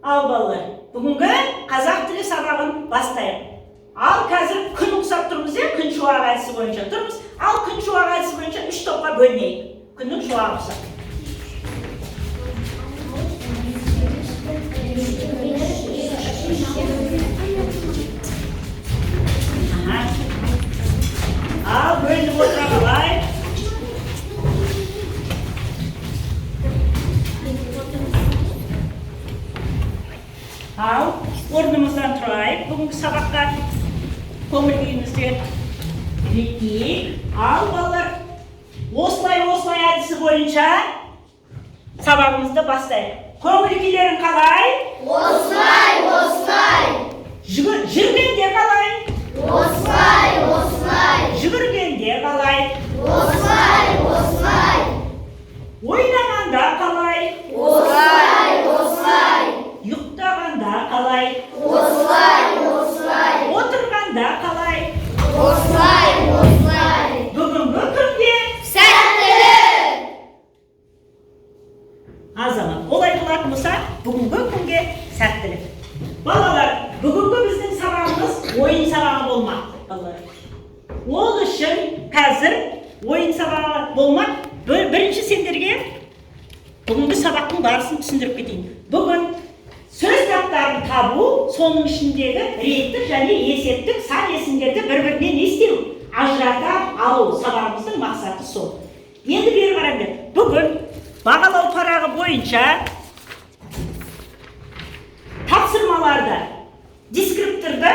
Al балалар, бүгінгі қазақ тілі сабағын бастайық. Ал қазір күн ұқсап тұрмыз, күн шуағы әдісі бойынша тұрмыз. Ал күн шуағы әдісі бойынша 3 топқа бөлінейік. Күннің шуағы ұқсап. Ал бөлініп отыра қалай. Ал орнымыздан тұрайық. Бүгінгі сабаққа көңіл күйімізді реттейік. Ал балалар, осылай әдісі бойынша сабағымызды бастайық. Көңіл күйлерің қалай? Осылай. Жүргенде қалай? Осылай. Жүгіргенде қалай? Осылай. Ойнағанда қалай? Осылай. Ұйықтағанда қалай? Осылай. Отырғанда қалай? Осылай. Бүгінгі күнге Сәттілік. азамат. Олай болатын болса, бүгінгі күнге сәттілік. Балалар, бүгінгі біздің сабағымыз ойын сабағы болмақ. Балалар, ол үшін қазір ойын сабағы болмақ. Бірінші сендерге бүгінгі сабақтың барысын түсіндіріп кетейін. Бүгін сөз таптарын табу, соның ішіндегі реттік және есептік сан есімдерді бір-бірінен естеу, ажырата алу сабағымыздың мақсаты сол. Енді бері қараңдар. Бүгін бағалау парағы бойынша тапсырмаларды, дескрипторды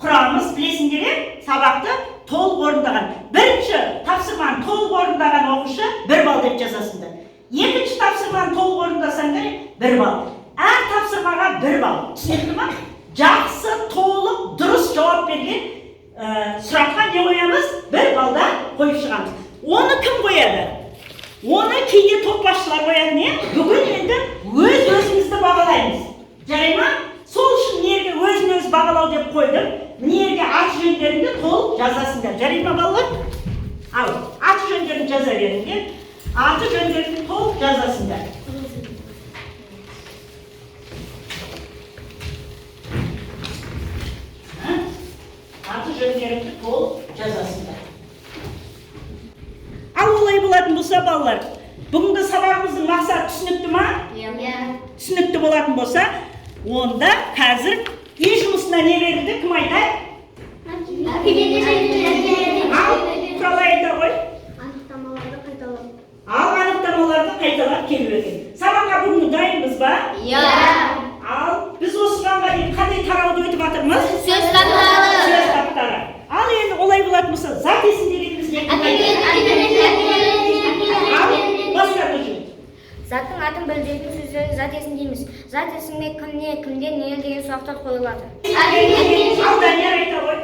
құрамыз, білесіңдер, сабақты толық орындаған. Бірінші тапсырманы толық орындаған оқушы 1 балл деп жазасыңдар. Екінші тапсырманы толық орындасаңдар 1 балл. Әр тапсырмаға 1 балл. Түсінікті ме? Жақсы, толық, дұрыс жауап берген сұраққа не қоямыз? 1 балда қойып шығамыз. Оны кім қояды? Оны кейде топ басшылар қояды, не? Бүгін енді өз-өзімізді бағалаймыз. Жарай ма? Сол үшін неге өзін-өз бағалау деп қойдым. Неге аты жөндеріңді толық жазасыңдар. Жарай ма, балалар? Ал, аты жөндерін жаза беріңдер. Аты жөндерін толық жазасыңдар. Аты жөндеріңді толық жазасыңдар. Ал олай болатын болса, балалар, бүгінгі сабағымыздың мақсаты түсінікті ма? Түсінікті болатын болса, онда қазір үй жұмысына не берілді? Кім айтады? Ал, құралай айта ғой. Ал анықтамаларды қайталап келу екен. Сабаққа бүгін дайынбыз ба? Ал, біз осығанға дейін қандай тарауды өтіп жатырмыз? Сөз таптары. Ал енді олай болатын болса, зат есім дегеніміз не? Ал, бастарды жүр. Заттың атын білдіретін сөздерді зат есім дейміз. Зат есімге кімне, кімден, не деген сұрақтар қойылады. Ал, Данияр айта ғой.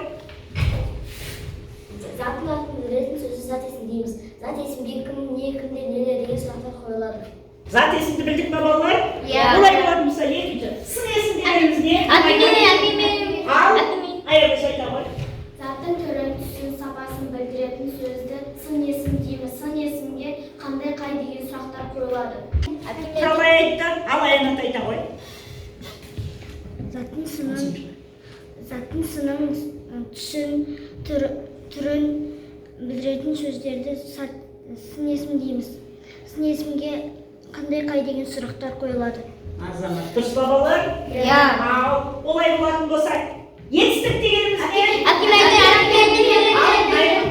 Заттың атын білдіретін сөзді зат есім дейміз. Зат есімге кімне, кімден, не деген сұрақтар қойылады. Зат есімді білдік па, балалар? Олай болатын болса, екінші. Сын есім дегеніміз не? Ал, аягөз айта ғой. Заттың түрін, түсін, сапасын білдіретін сөзді сын есім дейміз. Сын есімге қандай, қай деген сұрақтар қойылады. Құралай айтты, ал Аянат айта ғой. Заттың сынын, түсін, түрін білдіретін сөздерді сын есім дейміз. Сын есімге қандай, қай деген сұрақтар қойылады. Азамат, дұрыс па, балалар? Ал, олай болатын болса, етістік дегеніміз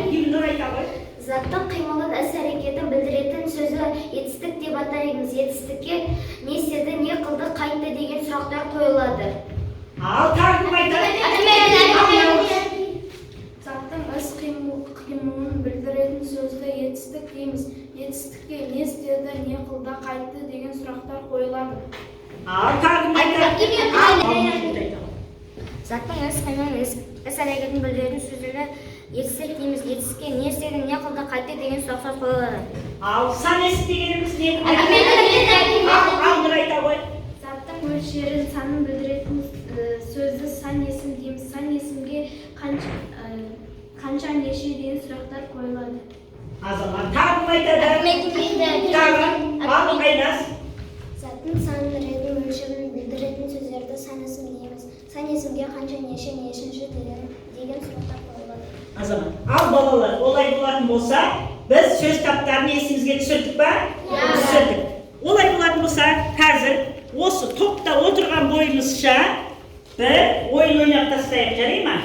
Гүлнұр айта ғой. Заттың қимылын, іс-әрекетін білдіретін сөзі етістік деп атаймыз. Етістікке не істеді, не қылды, қайтты деген сұрақтар қойылады. Ал, тағым айта. Заттың іс-қимылын білдіретін сөзді етістік дейміз. Етістікке не істеді, не қылды, қайтты деген сұрақтар қойылады. Ал, тағым айта. Заттың іс-қимылын, іс-әрекетін білдіретін сөздерді етістік дейміз. Етістікке не істеді, не қылды, қайтты деген сұрақтар қойылады. Ал, сан есім дегеніміз не? Ал, Нұр айта ғой. Заттың мөлшерін, санын білдіретін сөзді сан есім дейміз. Сан есімге қанша, неше деген сұрақтар қойылады. Азамат, тағым айтады. Тағым, ал, Айнас. Заттың санын, ретін, мөлшерін білдіретін сөз сан есімге қанша нешінші деген сұрақтар қойылады. Азамат. Ал балалар, олай болатын болса, біз сөз таптарын есімізге түсірдік па? Түсірдік. Олай болатын болса, қазір осы топта отырған бойымызша бір ойын ойнап тастайық, жарай ма?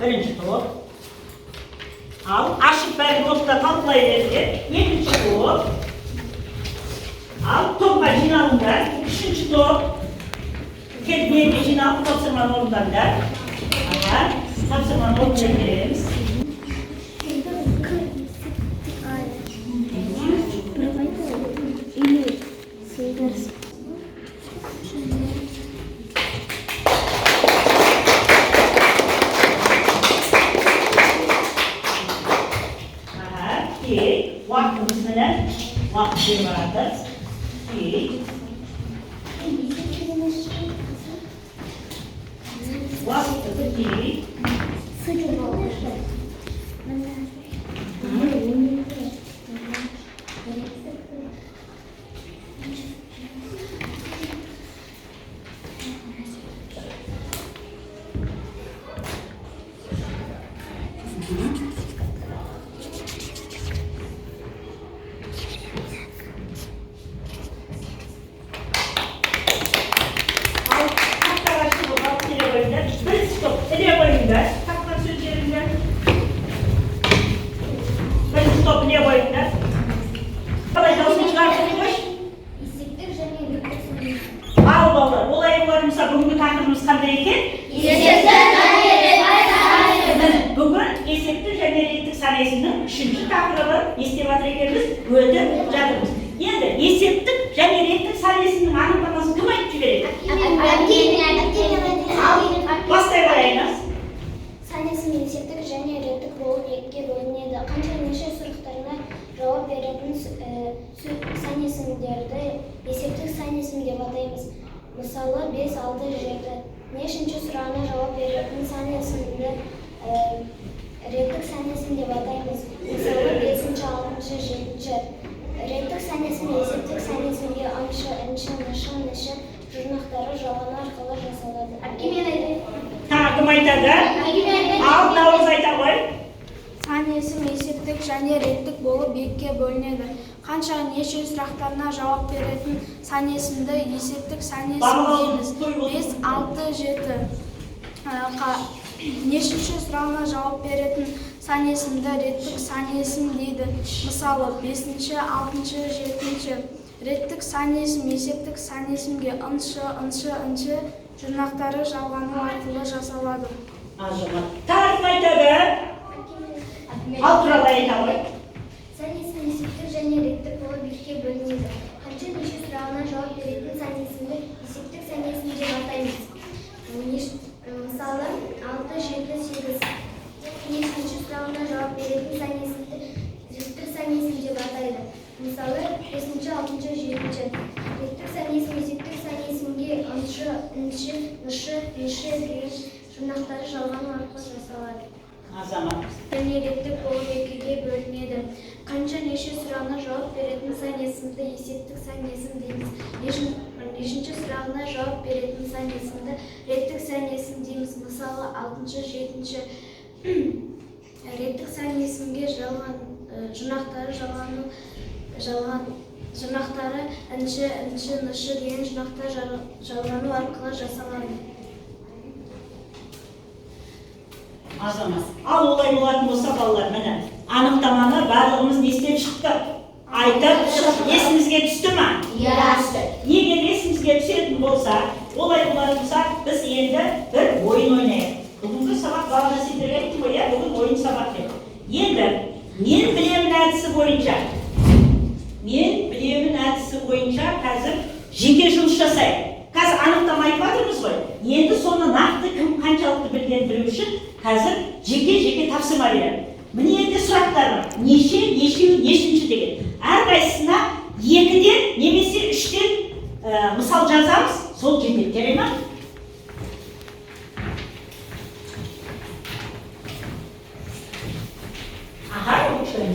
Бірінші топ. Ал ашып бәрі топта талқылай бердік. Екінші топ. Ал топқа жиналыңдар. Үшінші топ. Келмеге жиналып тапсырманы орындаңдар. Тапсырманы орындай береміз. Vaktimiz neler? Vakti vardır. Vakti değil. Бүгінгі тақырыбымыз қандай екен? Бүгін есептік және реттік сан есімнің 3-ші тақырыбын естіп жатыр екенбіз, өтіп жатырмыз. Енді есептік және реттік сан есімнің анықтамасын кім айтып жібереді? Бастай барайыныз. Сан есім есептік және реттік болып екіге бөлінеді. Қанша неше сұрақтарына жауап беретін сан есімдерді есептік сан есім деп атаймыз. Мысалы 5, 6, 7. Нешінші сұрағына жауап беретін сан есімді реттік сан есім деп атаймыз. Мысалы 5, 6, 7. Реттік сан есім есептік сан есімге нышы жұрнақтары жалғаны арқылы жасалады. Мен айтайын. Кім айтады? Ал дауыс айта ғой. Сан есім есептік және реттік болып екіге бөлінеді. Қанша неше сұрақтарына жауап беретін сан есімді есептік сан есім дейміз. 5, 6, 7. Нешінші сұрағына жауап беретін сан есімді реттік сан есім дейді. Мысалы 5, 6, 7. Реттік сан есім есептік сан есімге жұрнақтары жалғану арқылы жасалады. Тарқым айтады. Ал туралы айта ғой. Сан есім есептік және реттік болып екіге бөлінеді. Қанша неше сұрағына жауап беретін сан есімді есептік сан есім деп атаймыз. Мысалы 6, 7, 8. Нешінші сұрағына жауап беретін сан есімді реттік сан есім деп атайды. Мысалы 5, 6, 7. Реттік сан есім есептік сан есімге нышы деген жұрнақтары жалғану арқылы жасалады. Азамат. Және реттік болып екіге бөлінеді. Қанша неше сұрағына жауап беретін сан есімді есептік сан есім дейміз. Нешінші сұрағына жауап беретін сан есімді реттік сан есім дейміз. Мысалы 6, 7. Реттік сан есімге жұрнақтары жұрнақтары нышы деген жұрнақтар жалғану арқылы жасалады. Азамат. Ал олай болатын болса балалар, міне анықтаманы барлығымыз естен шықтық. Айтып, есімізге түсті ма? Егер есімізге түсетін болса, олай болатын болса, біз енді бір ойын ойнайық. Бүгінгі сабақ балалар сендерге айттым ғой, бүгін ойын сабақ деп. Енді мен білемін әдісі бойынша қазір жеке жұмыс жасайық. Қазір анықтама айтып жатырмыз ғой. Енді соны нақты кім қаншалықты білген білу үшін қазір жеке тапсырма беремін. Міне енді сұрақтар бар. Неше, нешеу, нешінші деген. Әрқайсысына 2-ден немесе 3-ден мысал жазамыз, сол жетеді. Жарай ма?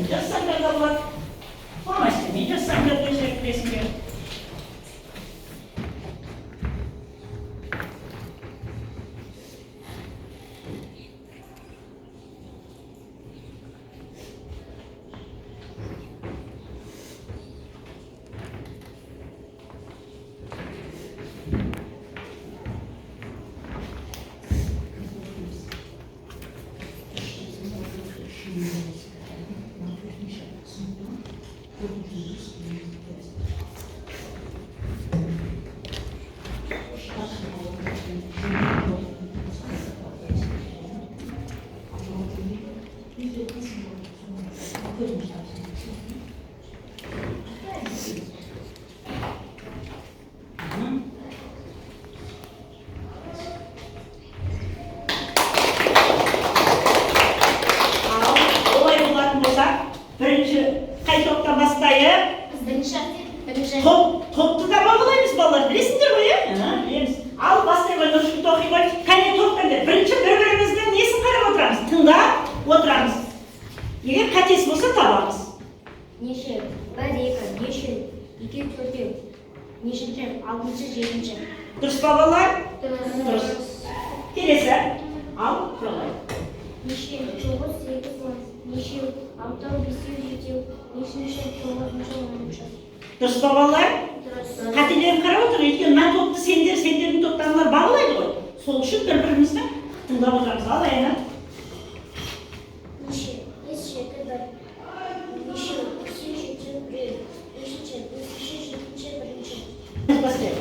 Жазсаңдар да болады. Болмайды, мен жазсаңдар да жетпесіңдер. неше, бір, екі, неше, екеу, төртеу, нешінші, алтыншы, жетінші. Дұрыс па балалар? Дұрыс. Келесі. Ал, құралай. Неше, тоғыз, сегіз, он, нешеу, алтау, бесеу, жетеу, нешінші, тоғызыншы, оныншы. Дұрыс па балалар? Дұрыс. Қателерін қарап отыр, өйткені мына топты сендердің топтағылар бағалайды ғой. Сол үшін бір-бірімізді тыңдап отырамыз. Ал Аяна. Неше, бес, жеті, бір. Неше, бесеу, жетеу, біреу. Нешінші, бесінші, жетінші, бірінші. Бастайық.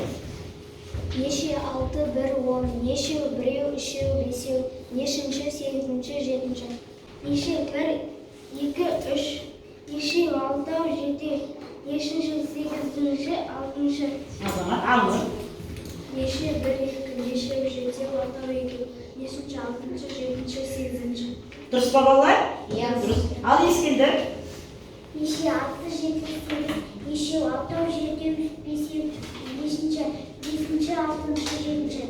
Неше, алты, бір, он. Нешеу, біреу, үшеу, бесеу. Нешінші, сегізінші, жетінші. Неше, бір, екі, үш. Неше, алтау, жетеу. Нешінші, сегізінші, алтыншы. Азамат, алыр. Неше, бір, екі. Нешеу, жетеу, алтау, екеу. Нешінші, алтыншы, жетінші, сегізінші. Дұрыс па балалар? Иә. Дұрыс. Ал Ескендір. Неше, алты, жеті, сегіз. Нешеу, алтау, жетеу, бесеу. Нешінші, бесінші, алтыншы, жетінші.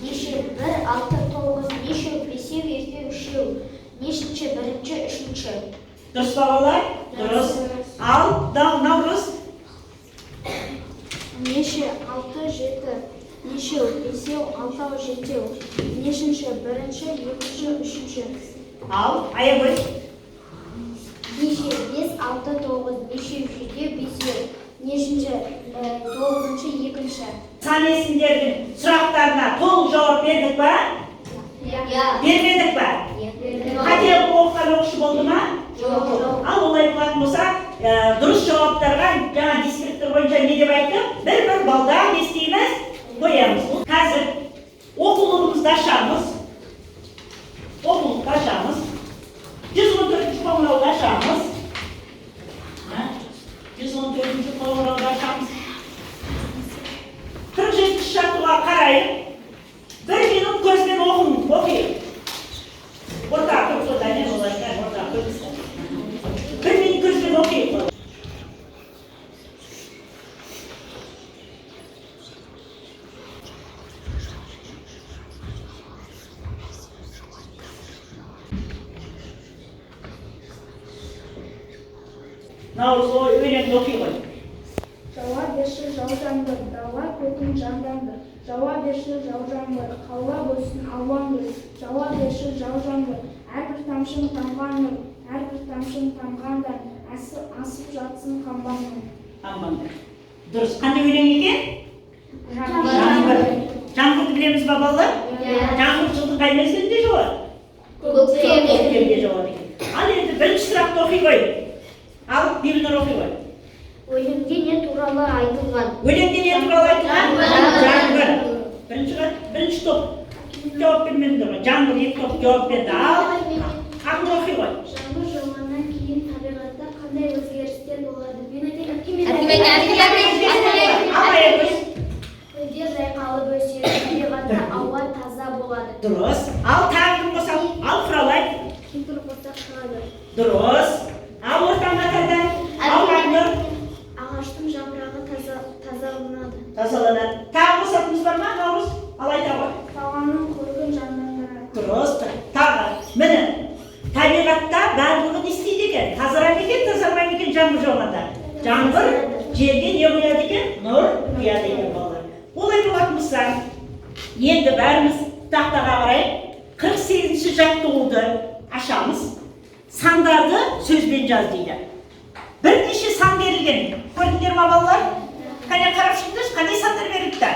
Неше, бір, алты, тоғыз, нешеу, бесеу, екеу, үшеу, нешінші, бірінші, үшінші. Дұрыс па балалар? Дұрыс. Ал Наурыз. Неше, алты, жеті. Нешеу, бесеу, алтау, жетеу. Нешінші, бірінші, екінші, үшінші. Ал Аягөз. Неше, бес, алты, тоғыз. Нешеу, жетеу, бесеу. Нешінші, тоғызыншы, екінші. Сан есімдердің сұрақтарына толық жауап бердік па? Иә. Бермедік па? Қате оқыған оқушы болды ма? Жоқ. Ал олай болатын болса, дұрыс жауаптарға жаңа дискриптор бойынша не деп айттық? Бір балда не істейміз? Қоямыз. Қазір оқулығымызды ашамыз. 114-ші қоңырауды ашамыз. 114-ші қоңырауды ашамыз. 47-ші шартыға қарайып, 1 минут көзбен оқиық. Орта тұрса не болады, орта тұрса. 1 минут көзбен оқиық. Наурыз өлеңді оқи ғой. Жауа берші жау жаңбыр, дауа көтін жанданды. Жауа берші жау жаңбыр, қаула болсын алуан гүл. Жауа берші жау жаңбыр, әрбір тамшың тамған нұр, әрбір тамшың тамғандан асып жатсын қамбаннан. Қамбаннан. Дұрыс. Қандай өлең екен? Жаңбыр. Жаңбырды білеміз ба балалар? Жаңбыр жылдың қай мезгілінде жауады? Көктемде жауады екен. Ал енді бірінші сұрақты оқи ғой. Ал Бибінұр оқи ғой. Өлеңде не туралы айтылған? Өлеңде не туралы айтылған? Жаңбыр. Бірінші топ жауап бермедіңдер ғой. Жаңбыр екі топ жауап берді. Ал Ақнұр оқи ғой. Жаңбыр жауғаннан кейін табиғатта қандай өзгерістер болады? Мен айтайын, Ал Аягөз. Гүлдер жайқалып өседі, табиғатта ауа таза болады. Дұрыс. Ал тағы кім қосады? Ал Құралай. Кемпір қосақ шығады. Дұрыс. Ал ортан қатарда? Ал Ақнұр. Ағаштың жапырағы тазаланады. Тазаланады. Тағы қосатынымыз бар ма? Наурыз. Ал айта ғой. Табанның көрігін жандандырады. Дұрыс. Тағы. Міне. Табиғатта барлығы не істейді екен? Тазарады екен, тазармайды екен жаңбыр жауғанда. Жаңбыр жерге не құяды екен? Нұр құяды екен балалар. Олай болатын болса, енді бәріміз тақтаға қарай 48-ші жаттығуды ашамыз. Сандарды сөзбен жаз дейді. Бірнеше сан берілген. Көрдіңдер ма балалар? Қане қарап шықтыңыз, қандай сандар берілді?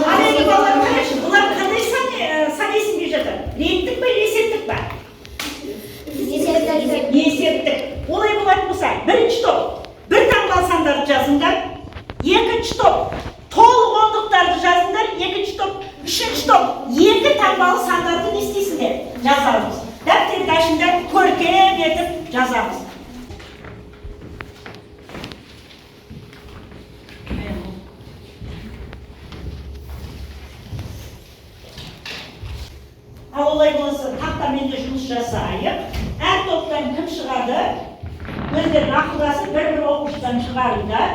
Ал енді балалар қарашы, бұлар қандай сан есімге жатыр? Реттік па, есептік па? Есептік. Олай болатын болса, бірінші топ бір таңбалы сандарды жазыңдар. Екінші топ толық ондықтарды жазыңдар. Екінші топ, үшінші топ екі таңбалы сандарды не істейсіңдер? Жазамыз. Дәптерді ашыңдар, көркем етіп жазамыз. Ал олай болса, тақтамен де жұмыс жасайық. Әр топтан кім шығады? Өздерін ақылдасып, бір оқушыдан шығарыңдар.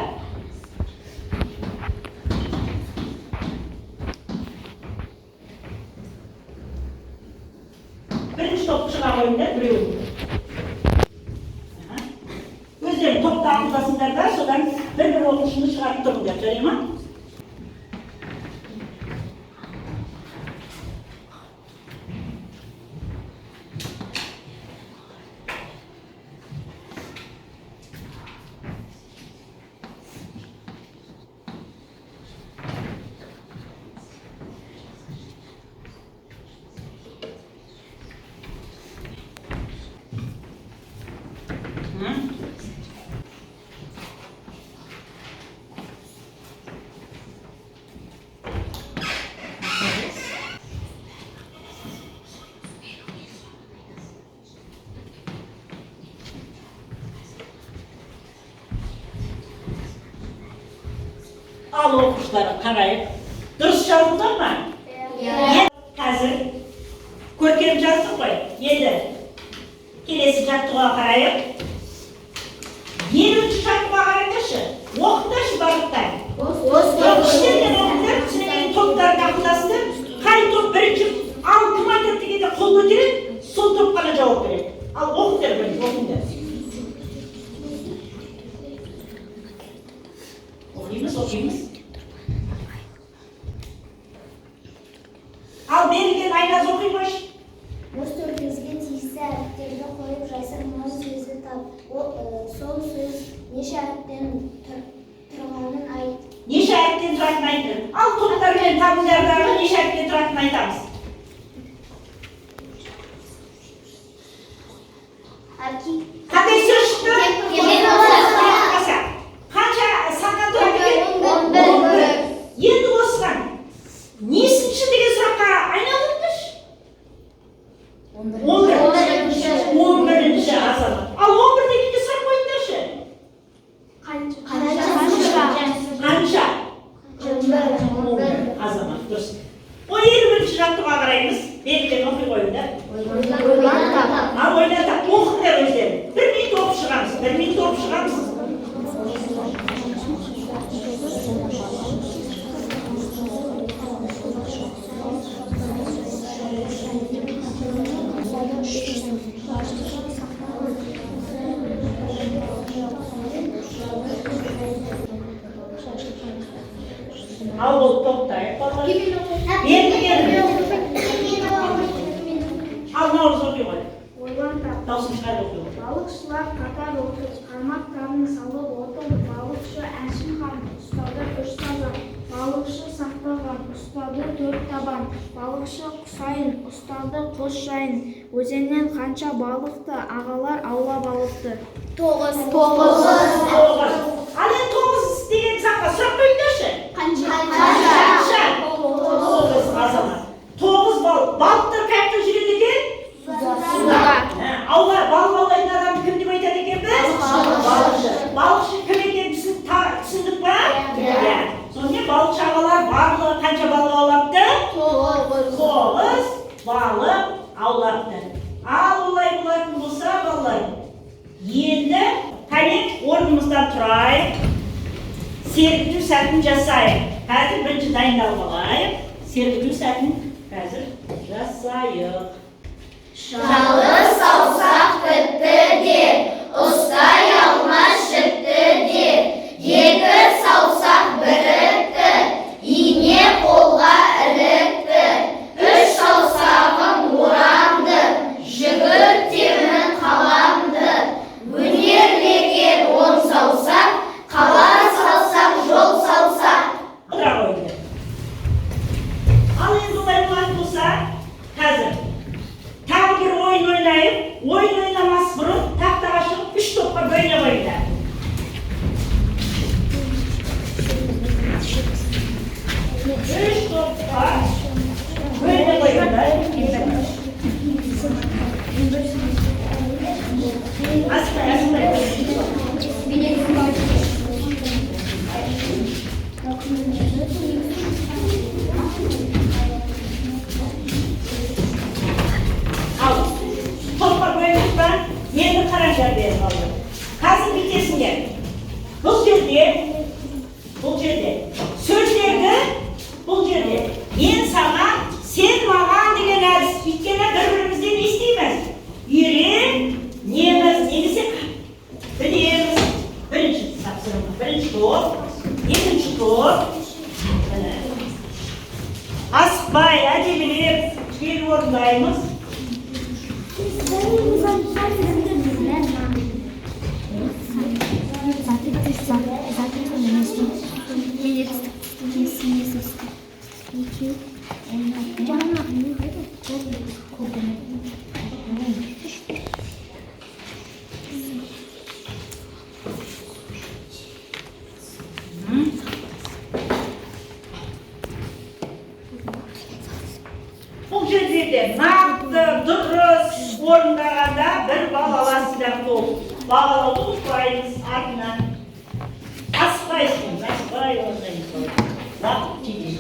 Бірінші top çığa oyunda bireyi. Özleri topta akıldasınlar da sodan bir oluşunu çıkartıp durumda. Göreyim mi? Al o kuşları karayıp. Dırış çaldılar mı? Evet. Hazır. Görkem yazdık koy. 7. Kelesi çattığa karayıp. 7. çattığa karayışı. Okudaşı balıktan. İşlerden okudan, sinirlerin toplarını akılasın. Kay top birinci altıma tepki de kol götürüp, sol top bana cevap verir. Al oku der böyle, okun der. Okuyunuz. Al berilgen aynaz okuymuş. Өз төртіңізге тиісті әріптерді қойып жасырмалы сөзді тап. Сол сөз неше әріптен тұрғанын айт. Неше әріптен тұратынын айтты. Ал топтар мен табылдардағы неше әріптен тұратынын айтамыз. Қандай сөз шықты? Қанша саннан тұрады екен? 11. Енді осыған несінші деген сұраққа айналдырдыш? 11-ші азамат. Ал 11 дегенде сұрақ қойыңдаршы. Қанша? 11 азамат, дұрыс. 11-ші жаттыға қараймыз. Белгілен оқи қойыңдар. Ал ойлатап, оқыңдар өздері. 1 минут оқып шығамыз. Al бұл тоқтайық балалар. Ал наурыз оқи қой. ойлан тап. Даусын шығарып оқи қой. Балықшылар қатар отыр, қармақтарын салып отыр. Балықшы әшім хан, ұстады 3 сазан. Балықшы сақтаған, ұстады 4 табан. Балықшы құсайын, ұстады қос жайын. Өзеннен қанша балықты, ағалар аулап алыпты. 9. Ал енді 9 деген заңға сұрақ қойыңдаршы. Қанша? 9 азамат. 9 балықтар қаяқта жүреді екен? Балық аулайтын адамды кім деп айтады екен біз? Балықшы. Балықшы кім екенін түсіндік па? Иә. Сонымен балықшы ағалар барлығы қанша балық аулапты? 9 балық аулапты. Ал олай болатын болса балалар, енді қане орнымыздан тұрайық. Сергіту сәтін жасайық. Қазір бірінші дайындалып алайық. Сергіту сәтін қазір жасайық. Шалы саусақ бітті де, ұстай алмас жіпті де, 2 саусақ бірікті, ине қолға ілікті, 3 саусағым орамды, жүгіртемін қаламды, өнерлеген 10 саусақ, қала салсақ, жол салсақ. Отыра қойды. Ал енді олай болатын болса, қазір тағы бір ойын ойнайық. Ойын ойнамас бұрын тақтаға шығып 3 топқа бөліне қойыңдар. Үш топқа бөліне қойыңдар. Астай. Ал, топқа бөлініп па, енді қараңдар беріп алды. Қазір бітесіңдер. Бұл жерде сөздерді, бұл жерде мен саған, сен маған деген әдіс. Өйткені бір-бірімізден естейміз. Bu жерде нақты дұрыс орындағанда бір бал аласыздар ол. Бағалауды ұмытпайсыз артынан. Аспайсың, аспай орындайсың. Бақ, жеде.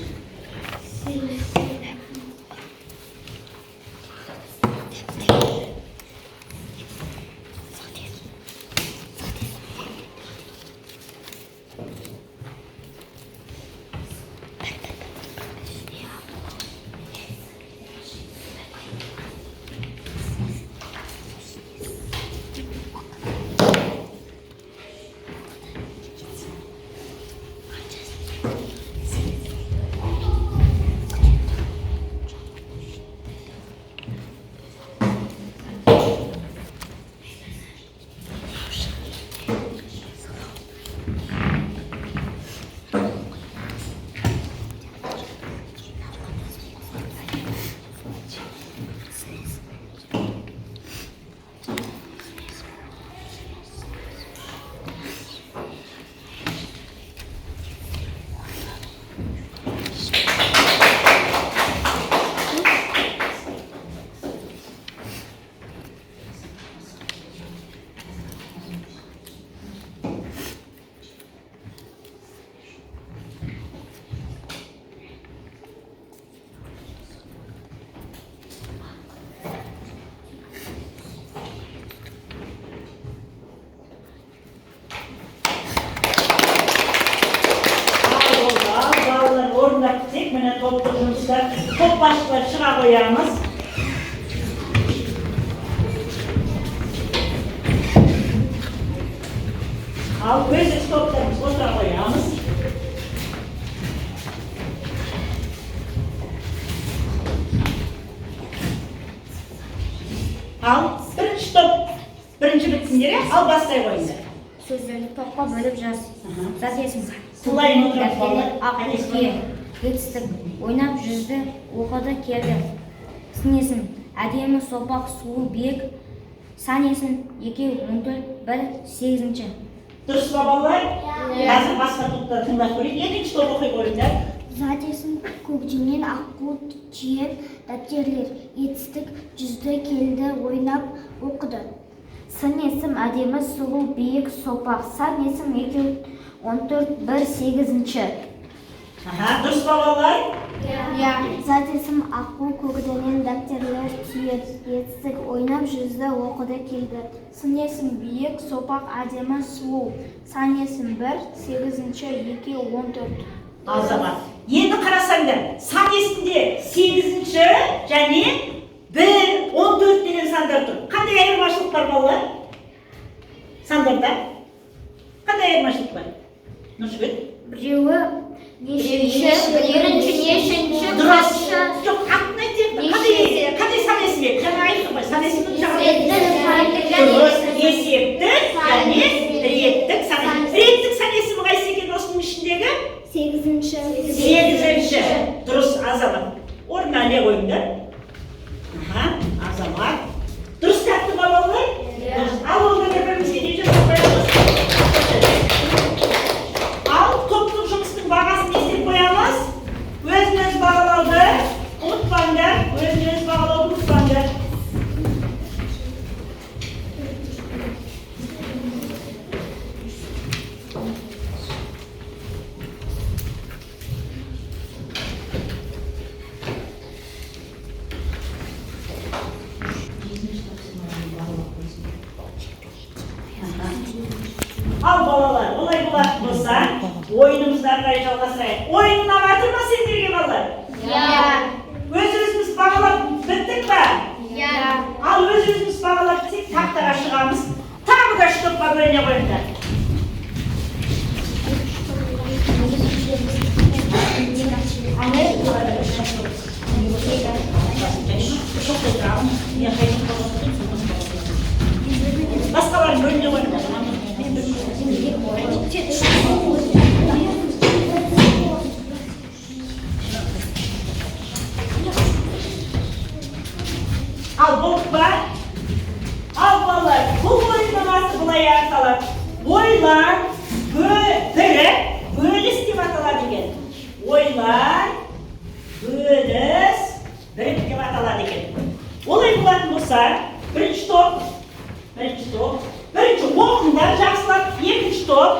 Mine toplucumuzda top başlıkları çıra koyarız. Al böyle toplarımızı otura koyarız. Al birinci top, birinci bitsin yere al bastay koyun. Sözlerini topqa bölüp jaz. Zaten Sulayın oturup Aqlga yetishdim. O'ynab yurdi, o'qidi keldi. Singesim, ademi so'poq suvi biik. Sanyesim 2 14 1 8. Dürüst babalar, hazır başka tuttular tınlaq koyun. Yedinci top okuy koyunlar. Zatesim көкжиңнен аққу түйіп дәптерлер етістік жүзді келді ойнап оқыды. Сын есім әдемі сұлу биік сопақ. Сан есім 2 14 1 8. Aha, dürüst babalar. Zatesim аққу көкденен дәптерлер түйіп етістік ойнап жүзді оқыды келді. Сын есім биік, сопақ, әдемі, сұлу. Сан есім 1 8 2 14. Azama. Енді қарасаңдар, сан есімде 8-ші және 1 14 деген сандар тұр. Қандай айырмашылық бар балалар? Сандарда? Қандай айырмашылық бар? Нұржігіт? Біреуі нешінші, нешінші, Дұрыс. Жоқ, атын айтайық. Қандай сан есімде? Жаңа айттық қой, сан есімнің жаңа дұрыс, есептік және реттік сан есім. Реттік сан есімі қайсы екен осының ішіндегі? 8-ші. Дұрыс, Азамат. Орнына не қойыңдар? Азамат. Дұрыс тапты ма балалар? Ал олда бір-бірімізге не жасап қоямыз? Ал топтық жұмыстың бағасын естеп қоямыз. Өзін-өз бағалауды ұмытпаңдар. Өзін-өз бағалауды ұмытпаңдар. Al balalar, olay bulak bolsa, oyunumuzu arayı жалғастырайық. Oyunun anlatır mı sendерге балалар? Өз-өзіміз бағалап біттік па? Ал өз-өзіміз бағалап бітсек, тақтаға шығамыз. Тағы да штопқа бөліне қойыңдар. Çok Başkalarının bölümüne koyma. Al boklar. Al balık. Bu oyunda nasıl bulaya salar? Oylar böyle istip atalar diken. Oylar böyle istip atalar diken. Olay bulan olsa birinci top. Birinci okundan жақсылап, екінші топ,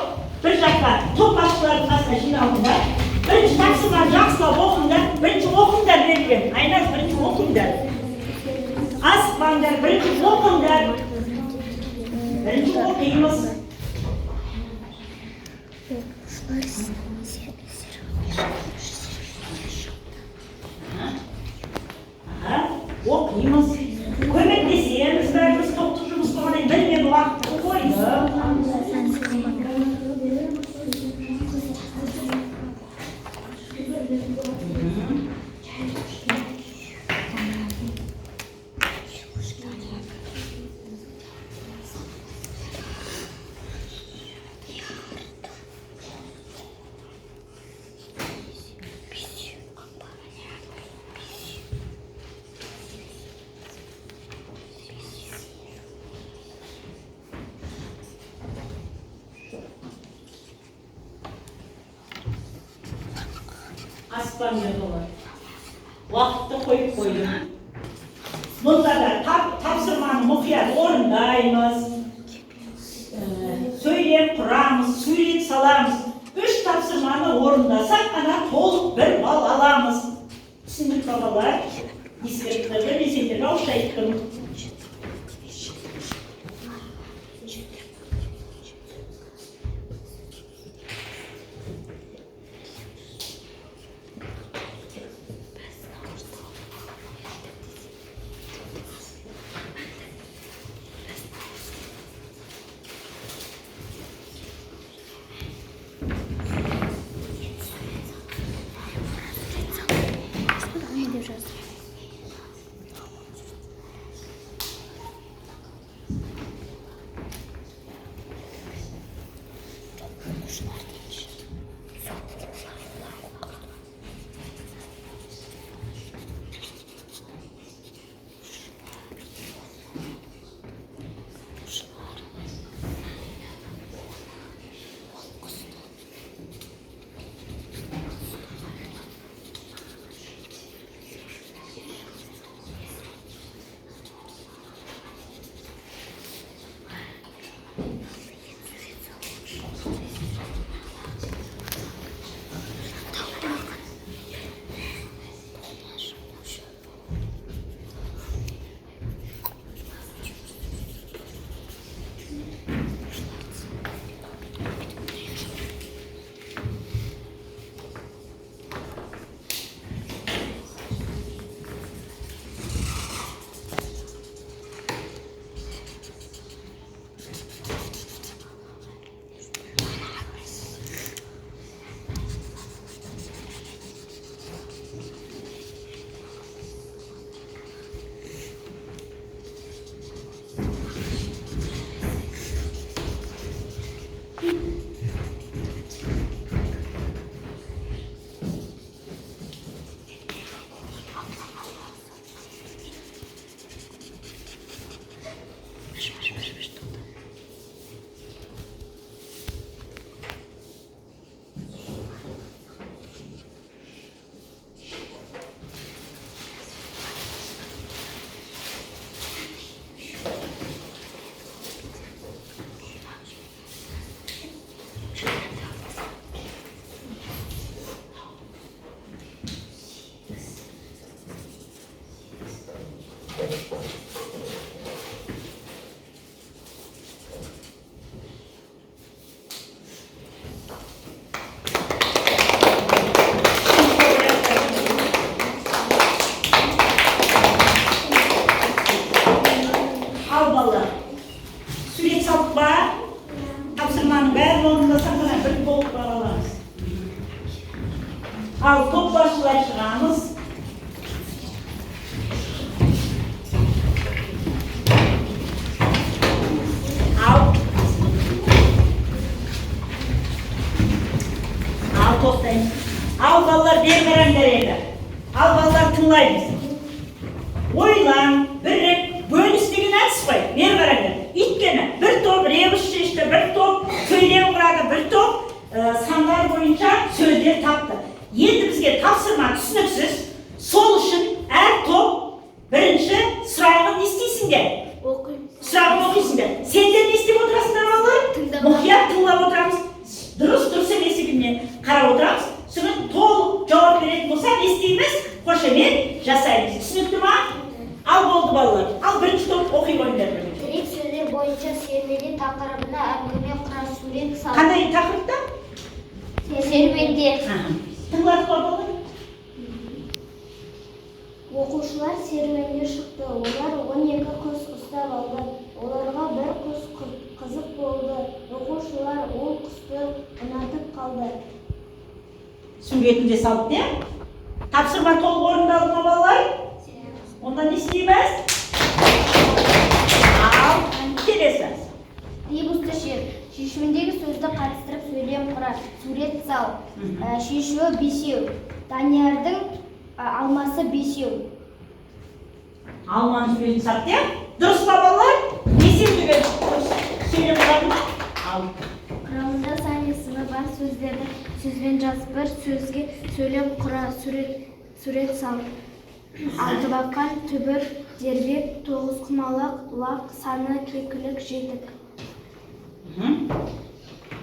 bir жаққа топ басшылардың қасына жиналыңдар. Birinci тапсырманы жақсылап оқыңдар, birinci оқыңдар берген. Айназ birinci оқыңдар. Асықпаңдар, birinci оқыңдар. Birinci оқимыз. Оқимыз. Көмектесеміз, бәріміз топтық жұмыс қылғаннан бірмен уақытты қойдық. Aslan yazılar. Vakitte koyup koydum. Bunda da tapsırmanı muhiyat orundayız. Söyleyip kuramız, söyleyip salarımız. 3 tapsırmanı orundasak ana toluk bir bal alamız. Sınıf babalar, diskretleri, liseleri hoşlayıkım. Al toplaştıracağımız қой, бері қараңдар. Өйткені бір топ ребус шешті, бір топ сөйлем құрады, бір топ сандар бойынша сөздер тапты. Енді бізге тапсырма түсініксіз. Сол үшін әр топ бірінші сұрағын не істейсіңдер? Сұрағын оқисыңдар. Сендер не істеп отырасыңдар балалар? Мұқият тыңдап отырамыз. Дұрыс емес екеніне қарап отырамыз. Сосын толық жауап беретін болса, не істейміз? Қошемет жасаймыз. Түсінікті ма? Ал болды балалар. Ал бірінші топ оқи қойыңдар. Тірек сөздер бойынша серуенде тақырыбына әңгіме құра сурет сал. Қандай тақырыпта? Серуенде. Тыңдадық па балалар? Оқушылар серуенге шықты. Олар 12 құс ұстап алды. Оларға бір құс қызық болды. Оқушылар ол құсты ұнатып қалды. Суретінде салып не? Тапсырма толық орындалды ма балалар? Онда не істейміз? Ал, келесі. Ребусты шешуіндегі сөзді қатыстырып сөйлем құра, сурет сал. Шешуі бесеу. Даниярдың алмасы бесеу. Алманың суретін сап де. Дұрыс па балалар? Бесеу деген сөйлем құрады ма? Ал. Құрамында сан есімі бар сөздерді сөзбен жазып бір сөзге сөйлем құра, сурет сал. Алтыбақан, түбір, дербек, тоғызқұмалақ, лақ, саны, кекілік, жетік.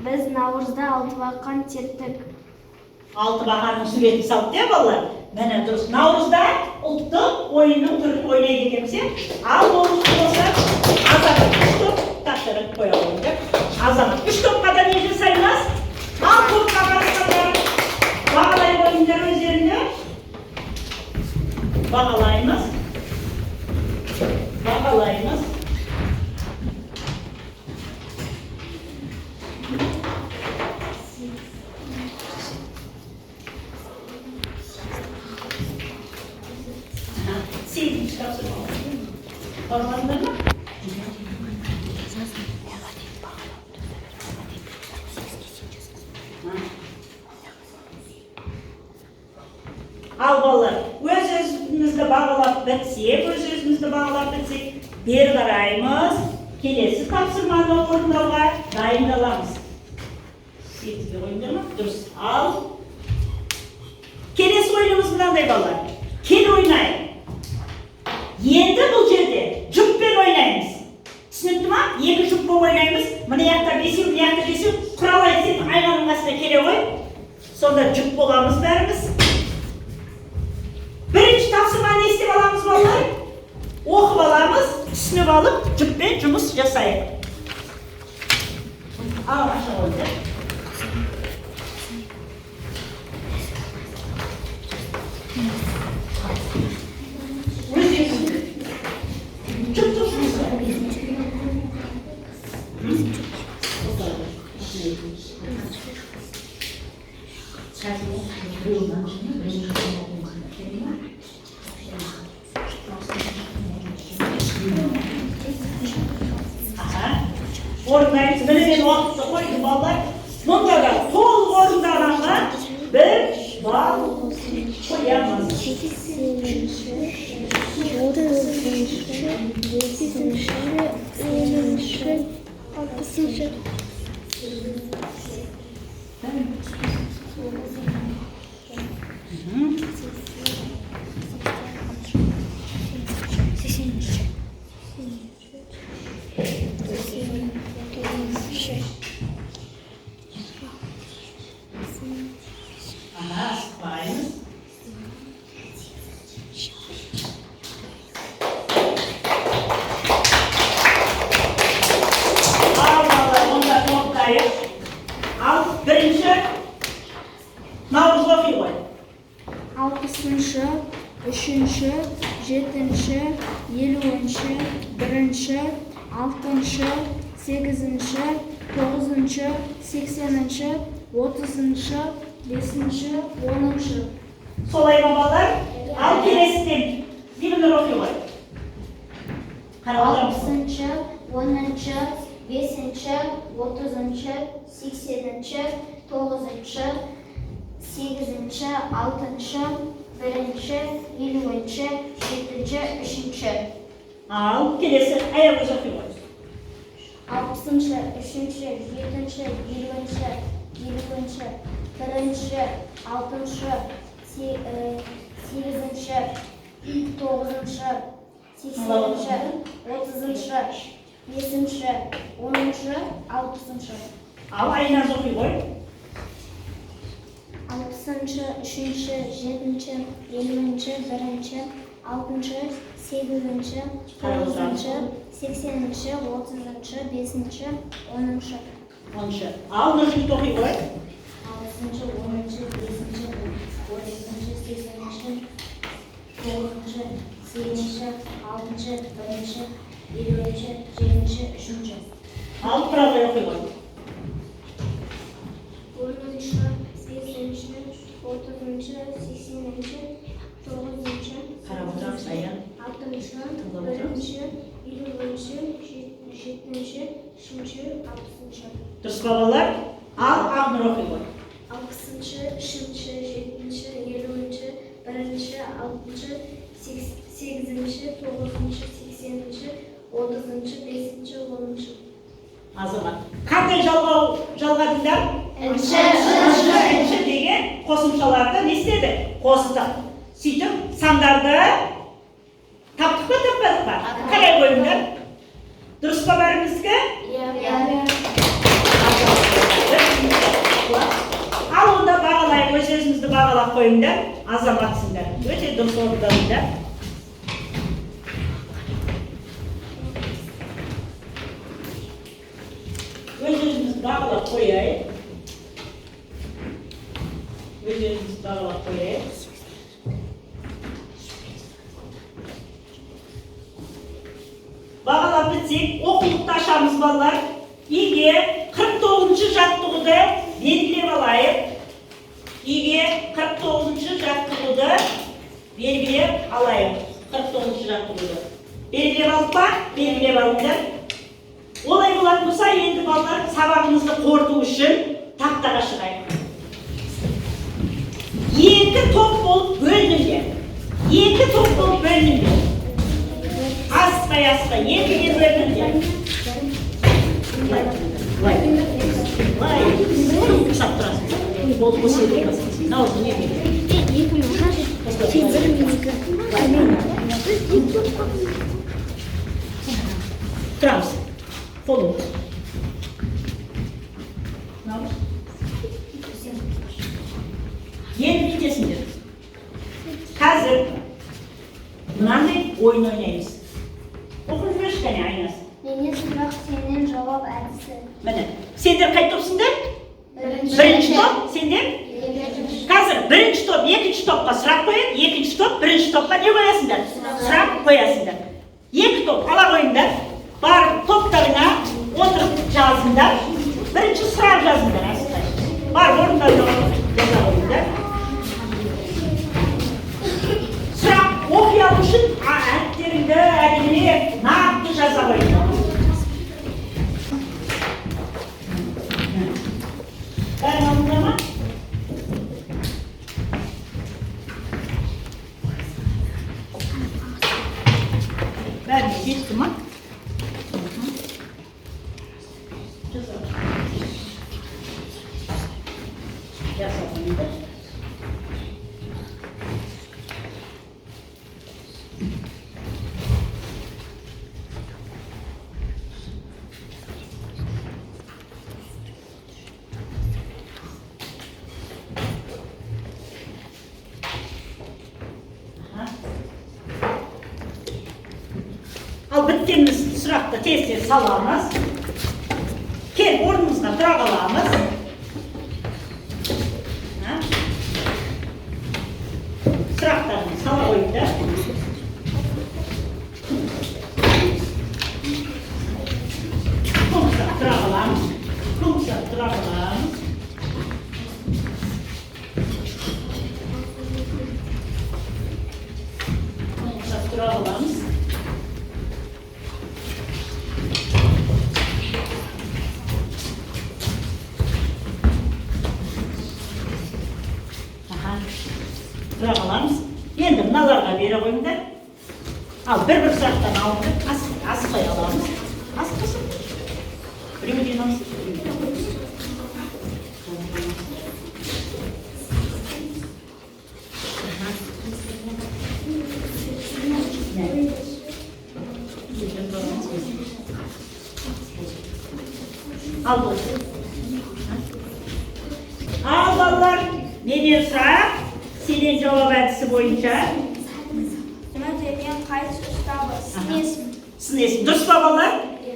Біз наурызда алтыбақан тектік. Алтыбақанның суретін салып де балалар. Мәне дұрыс. Наурызда ұлттық ойынның түрін ойнайды екенбіз. Ал болса азамат 3 топ тапсырып қоя қойыңдар. Азамат 3 топқа да не жасаймыз? Ал топқа қарасаңдар бағалай қойыңдар өздеріне. Бағалаймыз. Сегізінші тапсырма. Бармадыңдар ма? Ал балалар, өз-өзімізді бағалап бітсек, бері қараймыз, келесі тапсырманы орындауға дайындаламыз. Сетіге қойыңдар ма? Дұрыс. Ал. Келесі ойынымыз мынандай балалар. Кел ойнайық. Енді бұл жерде жұппен ойнаймыз. Түсінікті ма? Екі жұппен ойнаймыз. Мына яқта бесеу, мына яқта бесеу. Құралай сен айғаның астына келе ғой. Сонда жұп боламыз бәріміз. Бірінші тапсырманы не істеп аламыз балалар? Оқып аламыз, түсініп алып, жұппен жұмыс жасайық. Ал аша қойды. Жұп тұрсыңыз ба? Орындаймыз, мінімен уақытты қойды балалар. Мұнда да толық орындағанға бір бал қоямыз. 3-ші, 7-ші, 50-ші, 1-ші, 6-ші, 8-ші, 9-ші, 80-ші, 30-ші, 5-ші, 10-ші. Солай бабалар, ал келесіден зимінір оқи ғой. 6-ші, 10-ші, 5-ші, 30-ші, 80-ші, 9-ші, 8-ші, 6-ші, 1-ші, 50-ші, 7-ші, 3-ші. Al, kelesi ayak uzak yok. 60-шы, 3-ші, 7-ші, 20-ші, 20-ші, 1-ші, 6-ші, 8-ші, 9-ші, 80-ші, 30-ші, 5-ші, 10-ші, 60-ші. Al, aynen uzak yok. 60-шы, 3-ші, 7-ші, 20-ші, 1-ші, 6-ші, 8-ші, 9-ші, 80-ші, 30-ші, 5-ші, 10-ші. 10'şı. Al, nöşünü tokuyu koy. 6-шы, 10-ші, 5-ші, 9-ші, 80-ші, 9-ші, 8-ші, 6-ші, 1-ші, 20-ші, 7-ші, 3-ші. Al, praga yok koy. 10-шы, 8-ші, 30-ші, 80-ші, 9-ші, Karab oturmuş ayağın. 6-шы, 1-ші, 20-ші, 7-ші, 3-ші, 60-ші. Dürüst babalar. Al, ağnır okuyu koy. 6-шы, 3-ші, 7-ші, 20-ші, 1-ші, 6-ші, 8-ші, 9-ші, 80-ші, 30-ші, 5-ші, 10-ші. Azama. Qanday жалғадыңдар? Enşi деген қосымшаларды не істеді? Қостық. Сөйтіп, сандарды таптық па, таппадық па? Қалай қойыңдар? Дұрыс па бәрімізге? Ал онда бағалайық, өз-өзімізді бағалап қойыңдар, азаматсыңдар. Өте дұрыс орындадыңдар. Өз-өзімізді бағалап қояйық. Өз-өзімізді бағалап қояйық. Бағалап бітсек, оқулықты ашамыз балалар. Үйге 49-шы жаттығуды белгілеп алайық. Үйге 49-шы жаттығуды белгілеп алайық. 49-шы жаттығуды. Белгілеп алып па? Белгілеп алыңдар. Олай болатын болса, енді балалар сабағымызды қорыту үшін тақтаға шығайық. 2 топ болып бөлініңдер. 2 топ болып бөлініңдер. Аспай, 2-ге бөлініңдер. Лай, ұсап тұрасың. Болды көсеуді басың. Наурды не береді? Тұрамыз. Қолыңыз. Енді бүйтесіңдер. Қазір мынандай ойын ойнаймыз. Оқып жүрші кәне айнасы. Нене сұрақ сенен жауап әдісі. Міне, сендер қай топсыңдар? Бірінші топ, сендер? Қазір бірінші топ, екінші топқа сұрақ қойын, екінші топ, бірінші топқа не қоясыңдар? Сұрақ қоясыңдар. 2 топ ала қойыңдар. Бар топтарына отырып жазыңдар. Бірінші сұрақ жазыңдар. Бар орындарына жаза қойыңдар. Сұрақ оқи алу үшін әріптеріңді әдемілеп нақты жаза қойыңдар. Бәрін алдыңдар ма? Бәріне жетті ма? Жасапыңдар. Al bitkimiz сұрақты тез-тез саламыз. Кел орнымызға тұра қаламыз. Сұрақтарын сала қойыңдар. Қоңсақ тұра қаламыз. Қоңсақ тұра қаламыз. Қоңсақ тұра қаламыз. Тұра қаламыз. Енді мыналарға бере қойыңдар. Ал бір сұрақтан алыңдар. Біреуден алсын. Al bolsun. Al ballar. Ne diyorsa senin cevap әдісі бойынша Buna деген қайсы ұстабы? Сын есім. сын есім. Дұрыс па балалар?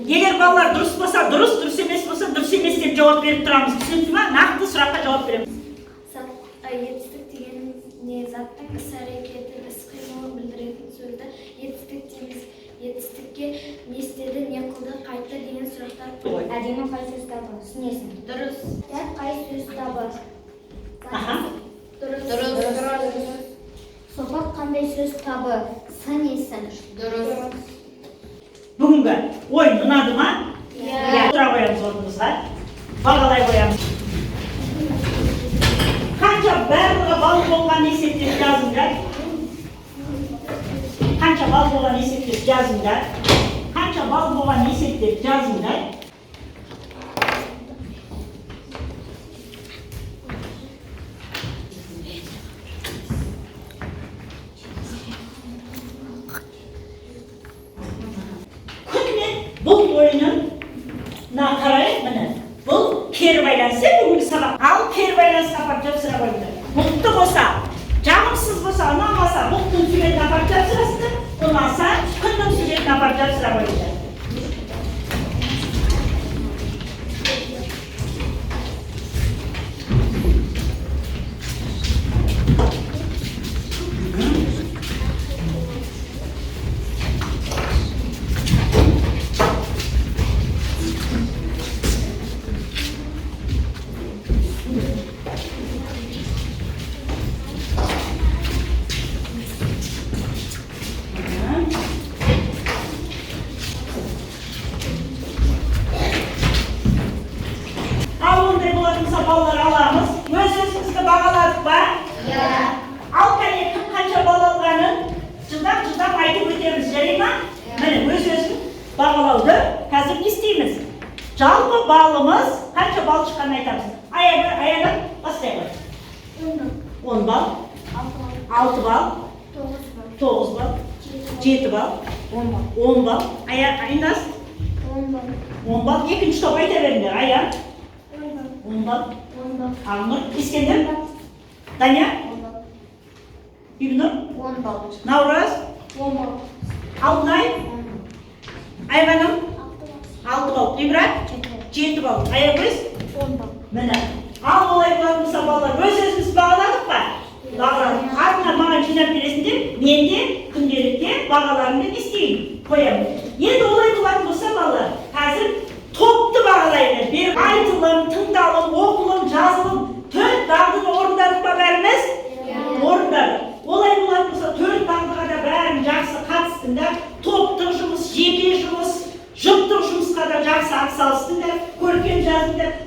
Егер балалар дұрыс болса дұрыс, дұрыс емес болса дұрыс емес деп жауап беріп тұрамыз. Түсінді ме? Нақты сұраққа жауап береміз. Етістік дегеніміз не? Заттың іс-әрекеті, іс-қимылын білдіретін сөзді етістік дейміз. Етістікке не істеді, не қылды, қайтты деген сұрақтар. Әдемі қай сөз табы? Сын есім. Дұрыс. Дәл қай сөз табы? Аха. Дұрыс. Сопақ қандай сөз табы? Сын есім. Дұрыс. Бүгінгі ойын ұнады ма? Иә. Тұра қоямыз орнымызға. Бағалай қоямыз. Қанша барлығы бал болған есептеп жазыңдар. Қанша бал болған есептеп жазыңдар. Қанша бал болған есептеп жазыңдар. Бұл ойынына қарай, міне, бұл кері байланысы бүгінгі сабақ. Ал кері байланысқа апарып жапсыра қойыңдар. Бұлтты болса, жағымсыз болса, ұнамаса, бұлттың суретін апарып жапсырасыздар, ұнаса, күннің суретін апарып жапсыра қойыңдар. Балалар аламыз. Өз-өзімізді бағаладық ба? Иә. Ал қанша бал алғанын жылдам айтып өтеміз, жарай ма? Міне, өз-өзін бағалауды қазір не істейміз? Жалпы балымыз қанша бал шыққанын айтамыз. Аядан бастай қой. 10 бал, 6 бал, 9 бал, 7 бал, 10 бал. Айнас? 10 бал. Екінші топ айта беріңдер. Аян? 10 бал. Алнұр, Ескендер? Даня? Бибнұр? 10 бал. Наураз? 10 бал. Алтынай? Айғаным? 6 бал. Ибрат? 7 бал. Аягөз? 10 бал. Міне. Ал олай болатын болса балалар, өз-өзіміз бағаладық па? Бағаладық. Артына маған жинап бересіңдер, мен де күнделікте бағаларымды істеймін, қоямын. Енді олай болатын болса балалар, қазір топты бағалайды. Bir айтылым, тыңдалым, оқылым, жазылым, 4 дағдыны орындадық па бәріміз? Орындадық. Олай болатын болса 4 дағдыға да бәрін жақсы қатыстыңдар. Топтық жұмыс, жеке жұмыс, жұптық жұмысқа да жақсы атсалыстыңдар, көркем жаздыңдар.